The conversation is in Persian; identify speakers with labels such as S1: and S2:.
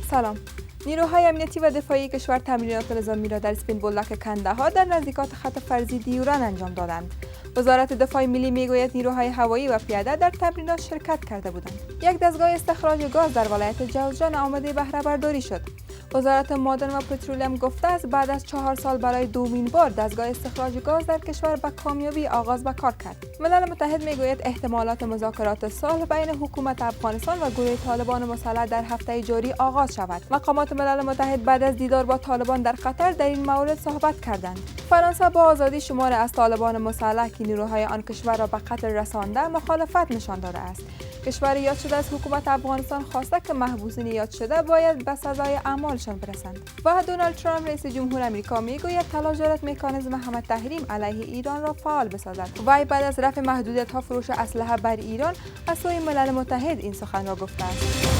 S1: سلام. نیروهای امنیتی و دفاعی کشور تمرینات نظامی را در سپین بولدک کندهار در نزدیکات خط فرضی دیوران انجام دادند. وزارت دفاع ملی میگوید نیروهای هوایی و پیاده در تمرینات شرکت کرده بودند. یک دستگاه استخراج گاز در ولایت جوزجان آماده بهره برداری شد. وزارت معدن و پترولیم گفته است بعد از 4 سال برای دومین بار دستگاه استخراج گاز در کشور به کامیابی آغاز به کار کرد. ملل متحد میگوید احتمالات مذاکرات صلح بین حکومت افغانستان و گروه طالبان مسلح در هفته جاری آغاز شود. مقامات ملل متحد بعد از دیدار با طالبان در قطر در این مورد صحبت کردند. فرانسه با آزادی شمار از طالبان مسلح که نیروهای آن کشور را به قتل رسانده مخالفت نشان داده است. کشور یاد شده از حکومت افغانستان خواسته که محبوسین یاد شده باید به سزای اعمالشان برسند. و دونالد ترامپ رئیس جمهور آمریکا میگوید تلاش دارد مکانیزم همه تحریم علیه ایران را فعال بسازد. وی بعد از رفع محدودیت‌ها فروش اسلحه بر ایران از سوی ملل متحد این سخن را گفته است.